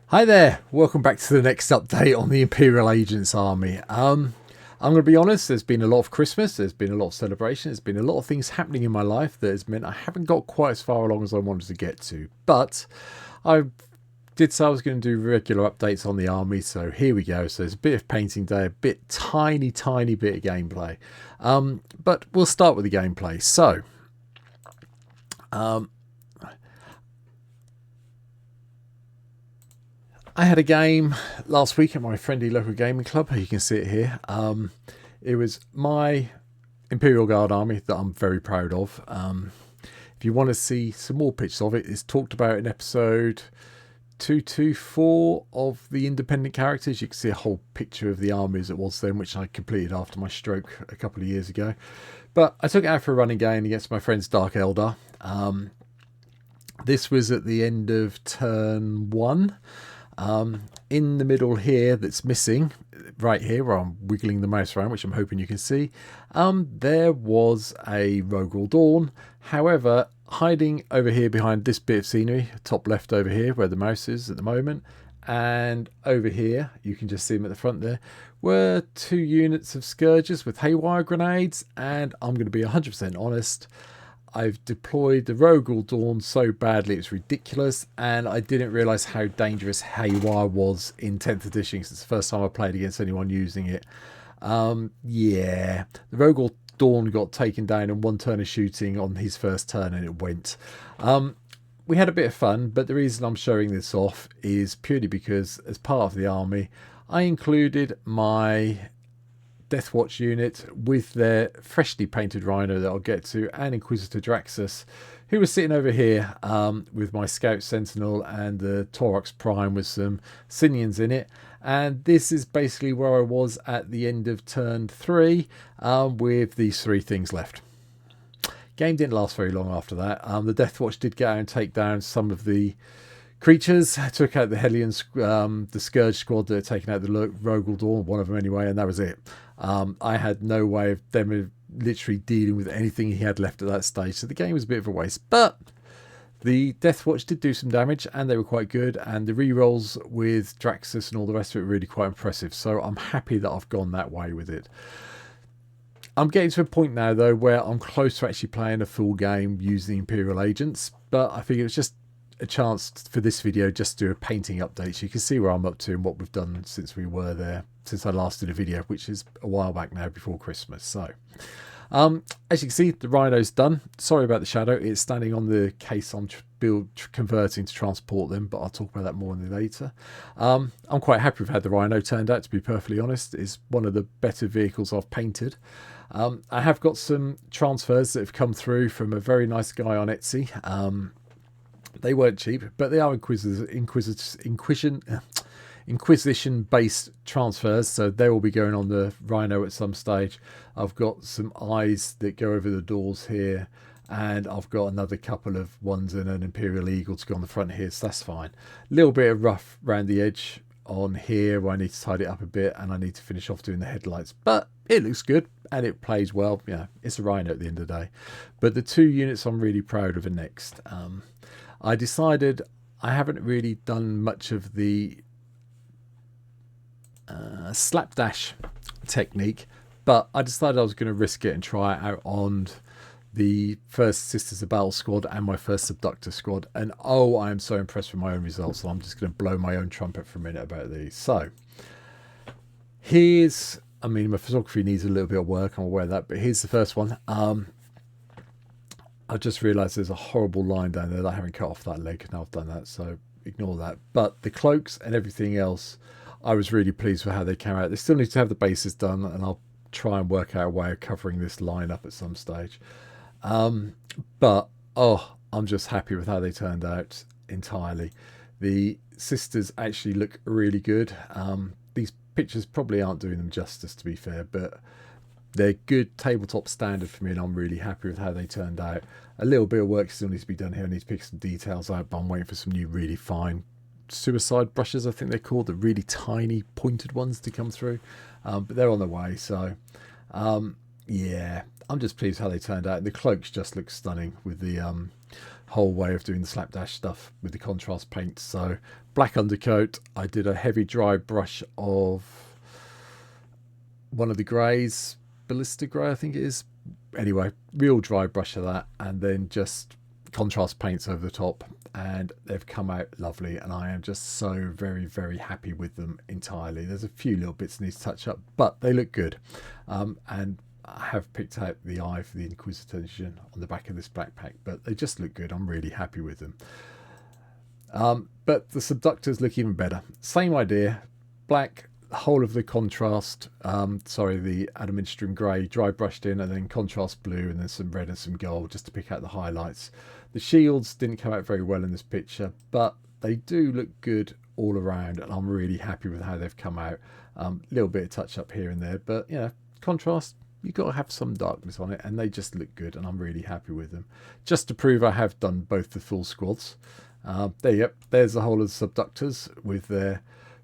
Hi there, welcome back to the next update on the Imperial Agents army. I'm going to be honest, there's been a lot of Christmas, there's been a lot of celebration, there's been a lot of things happening in my life that has meant I haven't got quite as far along as I wanted to get to. But I did say I was going to do regular updates on the army, so here we go. So there's a bit of painting day, a bit tiny bit of gameplay. But we'll start with the gameplay. So, I had a game last week at my friendly local gaming club. You can see it here. It was my Imperial Guard army that I'm very proud of. If you want to see some more pictures of it, it's talked about in episode 224 of the independent characters. You can see a whole picture of the army as it was then, which I completed after my stroke a couple of years ago. But I took it out for a running game against my friend's Dark Eldar. This was at the end of turn 1. In the middle here, that's missing, right here where I'm wiggling the mouse around, which I'm hoping you can see, there was a Rogal Dawn. However, hiding over here behind this bit of scenery, top left over here where the mouse is at the moment, and over here, you can just see them at the front there, were 2 units of Scourgers with haywire grenades. And I'm going to be 100% honest, I've deployed the Rogal Dawn so badly it's ridiculous, and I didn't realise how dangerous haywire was in 10th edition because it's the first time I played against anyone using it. Yeah, the Rogal Dawn got taken down in 1 turn of shooting on his first turn and it went. We had a bit of fun, but the reason I'm showing this off is purely because as part of the army I included my Deathwatch unit with their freshly painted Rhino that I'll get to, and Inquisitor Draxus, who was sitting over here with my Scout Sentinel and the Taurox Prime with some Sinians in it. And this is basically where I was at the end of turn 3 with these 3 things left. Game didn't last very long after that. The Deathwatch did get out and take down some of the creatures, took out the Hellions, the Scourge squad that had taken out the Rogal Dawn, one of them anyway, and that was it. I had no way of them literally dealing with anything he had left at that stage, so the game was a bit of a waste. But the Deathwatch did do some damage, and they were quite good, and the rerolls with Draxus and all the rest of it were really quite impressive, so I'm happy that I've gone that way with it. I'm getting to a point now, though, where I'm close to actually playing a full game using the Imperial Agents, but I think it was just a chance for this video just to do a painting update so you can see where I'm up to and what we've done since we were there, since I last did a video, which is a while back now, before Christmas. So as you can see, the Rhino's done. Sorry about the shadow, it's standing on the case I'm converting to transport them, but I'll talk about that more later. I'm quite happy with how the Rhino turned out, to be perfectly honest. It's one of the better vehicles I've painted. I have got some transfers that have come through from a very nice guy on Etsy. They weren't cheap, but they are Inquisition-based transfers, so they will be going on the Rhino at some stage. I've got some eyes that go over the doors here, and I've got another couple of ones and an Imperial Eagle to go on the front here, so that's fine. A little bit of rough around the edge on here where I need to tidy it up a bit, and I need to finish off doing the headlights, but it looks good and it plays well. Yeah, it's a Rhino at the end of the day. But the 2 units I'm really proud of are next. I decided I haven't really done much of the slapdash technique, but I decided I was going to risk it and try it out on the first Sisters of Battle squad and my first Subductor squad, and oh, I am so impressed with my own results, so I'm just going to blow my own trumpet for a minute about these. So here's, I mean, my photography needs a little bit of work, I'm aware of that, but here's the first one. I just realised there's a horrible line down there that I haven't cut off that leg. Now I've done that, so ignore that. But the cloaks and everything else, I was really pleased with how they came out. They still need to have the bases done, and I'll try and work out a way of covering this line up at some stage. But oh, I'm just happy with how they turned out entirely. The sisters actually look really good. These pictures probably aren't doing them justice, to be fair, but they're good tabletop standard for me, and I'm really happy with how they turned out. A little bit of work still needs to be done here. I need to pick some details out, but I'm waiting for some new really fine suicide brushes, I think they're called, the really tiny pointed ones to come through. But they're on the way, so yeah, I'm just pleased how they turned out. The cloaks just look stunning with the whole way of doing the slapdash stuff with the contrast paint. So black undercoat, I did a heavy dry brush of one of the greys, Ballista Grey I think it is. Anyway, real dry brush of that, and then just contrast paints over the top, and they've come out lovely, and I am just so very, very happy with them entirely. There's a few little bits that need to touch up, but they look good. And I have picked out the eye for the Inquisitor on the back of this backpack, but they just look good. I'm really happy with them. But the subductors look even better. Same idea, black, whole of the contrast, the adamantium grey dry brushed in, and then contrast blue, and then some red and some gold just to pick out the highlights. The shields didn't come out very well in this picture, but they do look good all around, and I'm really happy with how they've come out. Little bit of touch up here and there, but you know, contrast, you've got to have some darkness on it, and they just look good, and I'm really happy with them. Just to prove I have done both the full squads. There you go. There's the whole of the subductors with their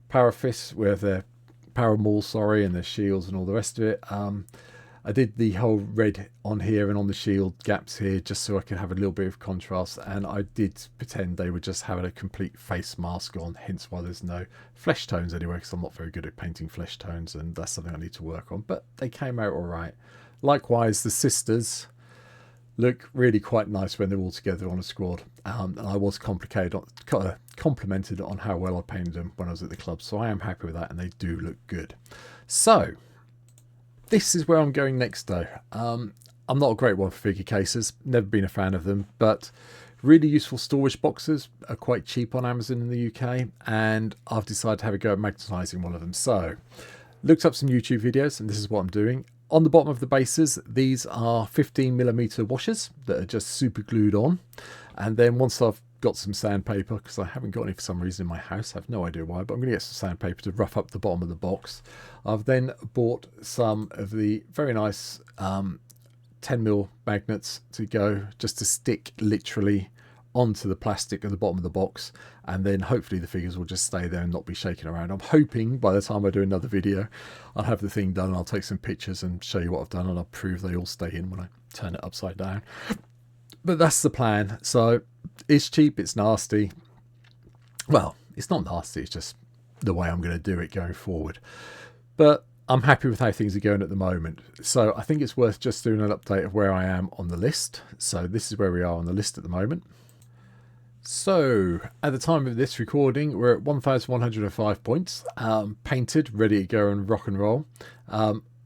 parafists, with their paramall, and their shields and all the rest of it. I did the whole red on here and on the shield gaps here just so I could have a little bit of contrast, and I did pretend they were just having a complete face mask on, hence why there's no flesh tones anyway, because I'm not very good at painting flesh tones, and that's something I need to work on, but they came out all right. Likewise, the sisters look really quite nice when they're all together on a squad, and I was complimented on how well I painted them when I was at the club, so I am happy with that, and they do look good. So this is where I'm going next though. I'm not a great one for figure cases, never been a fan of them, but really useful storage boxes are quite cheap on Amazon in the UK, and I've decided to have a go at magnetising one of them. So looked up some YouTube videos, and this is what I'm doing. On the bottom of the bases, these are 15mm washers that are just super glued on, and then once I've got some sandpaper, because I haven't got any for some reason in my house, I have no idea why, but I'm going to get some sandpaper to rough up the bottom of the box. I've then bought some of the very nice 10mm magnets to go just to stick literally onto the plastic at the bottom of the box, and then hopefully the figures will just stay there and not be shaking around. I'm hoping by the time I do another video I'll have the thing done, and I'll take some pictures and show you what I've done, and I'll prove they all stay in when I turn it upside down. But that's the plan. So it's cheap, it's nasty. Well, it's not nasty, it's just the way I'm going to do it going forward. But I'm happy with how things are going at the moment. So I think it's worth just doing an update of where I am on the list. So this is where we are on the list at the moment. So at the time of this recording, we're at 1,105 points, painted, ready to go and rock and roll.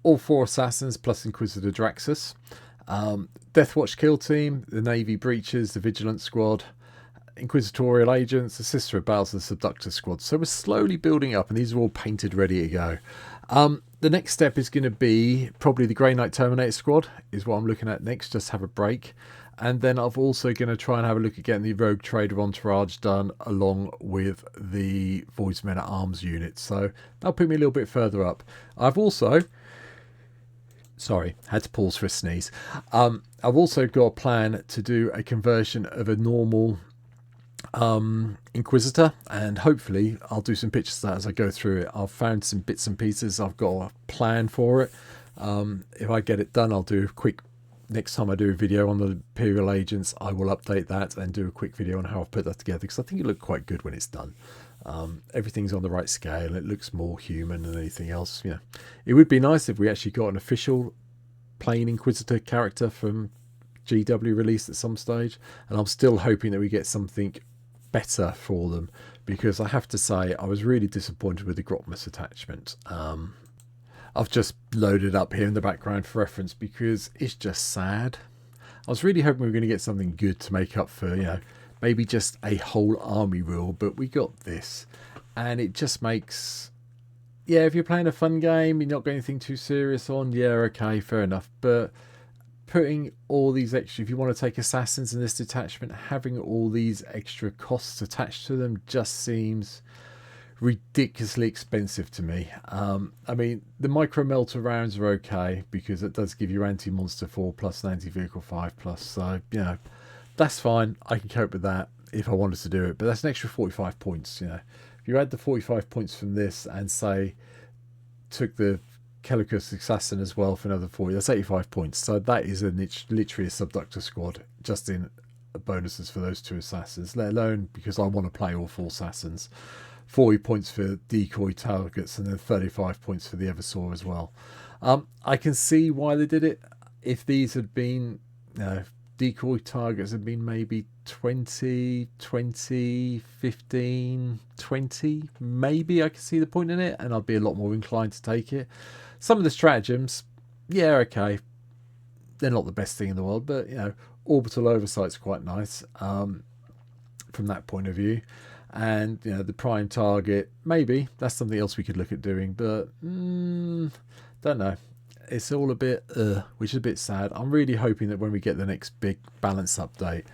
All 4 assassins plus Inquisitor Draxus. Deathwatch Kill Team, the Navy Breaches, the Vigilance Squad, Inquisitorial Agents, the Sister of Battles, and the Subductor Squad. So we're slowly building up, and these are all painted, ready to go. The next step is going to be probably the Grey Knight Terminator Squad, is what I'm looking at next, just have a break. And then I'm also going to try and have a look at getting the Rogue Trader Entourage done, along with the Void's Men at Arms unit. So that'll put me a little bit further up. I've also... Sorry, had to pause for a sneeze. I've also got a plan to do a conversion of a normal Inquisitor, and hopefully I'll do some pictures of that as I go through it. I've found some bits and pieces. I've got a plan for it. If I get it done, I'll do a quick... Next time I do a video on the Imperial Agents, I will update that and do a quick video on how I've put that together, because I think it looked quite good when it's done. Everything's on the right scale. It looks more human than anything else. You know, it would be nice if we actually got an official plain Inquisitor character from GW released at some stage, and I'm still hoping that we get something better for them, because I have to say I was really disappointed with the Grotmas attachment. I've just loaded up here in the background for reference because it's just sad. I was really hoping we were going to get something good to make up for, you know, maybe just a whole army rule, but we got this, and it just makes... Yeah, if you're playing a fun game, you're not got anything too serious on, yeah, okay, fair enough, but putting all these extra... If you want to take assassins in this detachment, having all these extra costs attached to them just seems ridiculously expensive to me. I mean, the micro melter rounds are okay because it does give you anti-monster 4 plus and anti-vehicle 5 plus, so you know, that's fine. I can cope with that if I wanted to do it, but that's an extra 45 points. You know, if you add the 45 points from this and say took the Calicus Assassin as well for another 40, that's 85 points. So that is literally a Subductor squad just in bonuses for those 2 assassins, let alone because I want to play all 4 assassins. 40 points for decoy targets and then 35 points for the Eversaw as well. I can see why they did it. If these had been, decoy targets had been maybe 20, 20, 15, 20, maybe I could see the point in it and I'd be a lot more inclined to take it. Some of the stratagems, yeah, okay, they're not the best thing in the world, but orbital oversight's quite nice from that point of view. And the prime target, maybe that's something else we could look at doing, but don't know. It's all a bit which is a bit sad. I'm really hoping that when we get the next big balance update,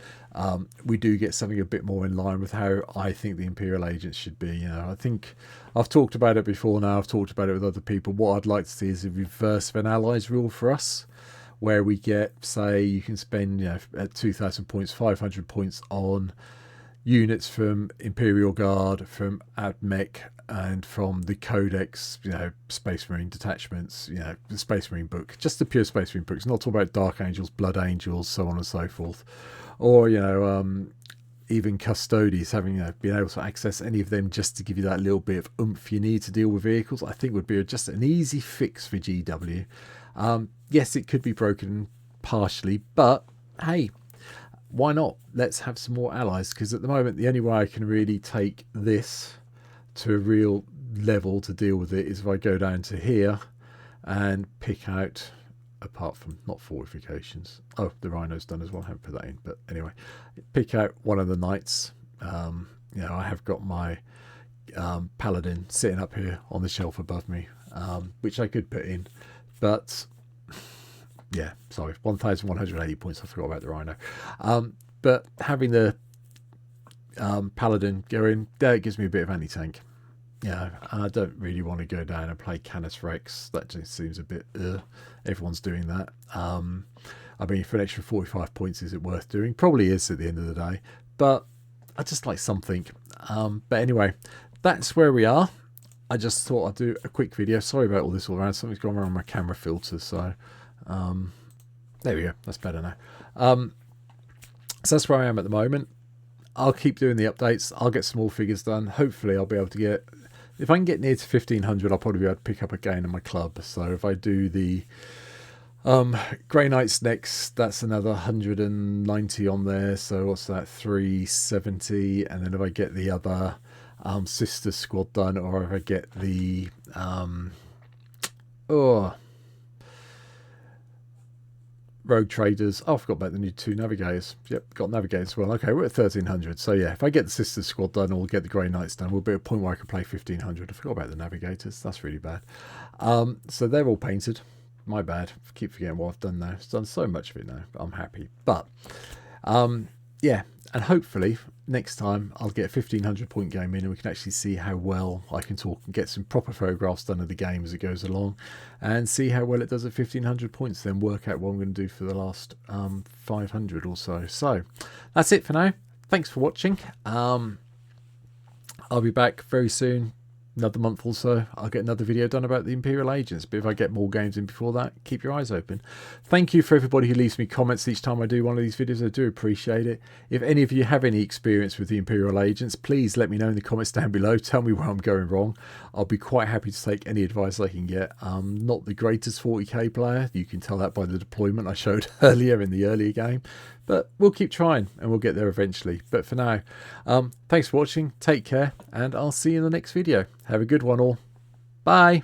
we do get something a bit more in line with how I think the Imperial Agents should be. I think I've talked about it before now. I've talked about it with other people. What I'd like to see is a reverse of an allies rule for us, where we get, say, you can spend at 2,000 points, 500 points on units from Imperial Guard, from AdMech, and from the Codex, Space Marine detachments, the Space Marine book, just the pure Space Marine books, not talking about Dark Angels, Blood Angels, so on and so forth, or even Custodes, having being able to access any of them just to give you that little bit of oomph you need to deal with vehicles, I think would be just an easy fix for GW. Yes, it could be broken partially, but hey, why not? Let's have some more allies, because at the moment the only way I can really take this to a real level to deal with it is if I go down to here and pick out, apart from not fortifications, oh, the Rhino's done as well, I haven't put that in, but anyway, pick out one of the knights. I have got my paladin sitting up here on the shelf above me, which I could put in, but yeah, sorry, 1,180 points. I forgot about the Rhino. But having the Paladin go in, there, it gives me a bit of anti-tank. I don't really want to go down and play Canis Rex. That just seems a bit, everyone's doing that. I mean, for an extra 45 points, is it worth doing? Probably is at the end of the day. But I just like something. But anyway, that's where we are. I just thought I'd do a quick video. Sorry about all this all around. Something's gone wrong with my camera filter, so... there we go, that's better now. So that's where I am at the moment. I'll keep doing the updates. I'll get some more figures done. Hopefully I'll be able to get, if I can get near to 1,500, I'll probably be able to pick up a gain in my club. So if I do the Grey Knights next, that's another 190 on there, so what's that, 370. And then if I get the other sister squad done, or if I get the Rogue Traders. Oh, I forgot about the new 2 Navigators. Yep, got Navigators as well. Okay, we're at 1,300. So yeah, if I get the Sister Squad done or get the Grey Knights done, we'll be at a point where I can play 1,500. I forgot about the Navigators. That's really bad. So they're all painted. My bad. I keep forgetting what I've done now. I've done so much of it now, but I'm happy. But yeah, and hopefully next time I'll get a 1,500 point game in and we can actually see how well I can talk and get some proper photographs done of the game as it goes along, and see how well it does at 1,500 points, then work out what I'm going to do for the last 500 or so. So that's it for now. Thanks for watching. I'll be back very soon. Another month or so, I'll get another video done about the Imperial Agents. But if I get more games in before that, keep your eyes open. Thank you for everybody who leaves me comments each time I do one of these videos. I do appreciate it. If any of you have any experience with the Imperial Agents, please let me know in the comments down below. Tell me where I'm going wrong. I'll be quite happy to take any advice I can get. I'm not the greatest 40k player. You can tell that by the deployment I showed earlier in the earlier game. But we'll keep trying and we'll get there eventually. But for now, thanks for watching. Take care and I'll see you in the next video. Have a good one all. Bye.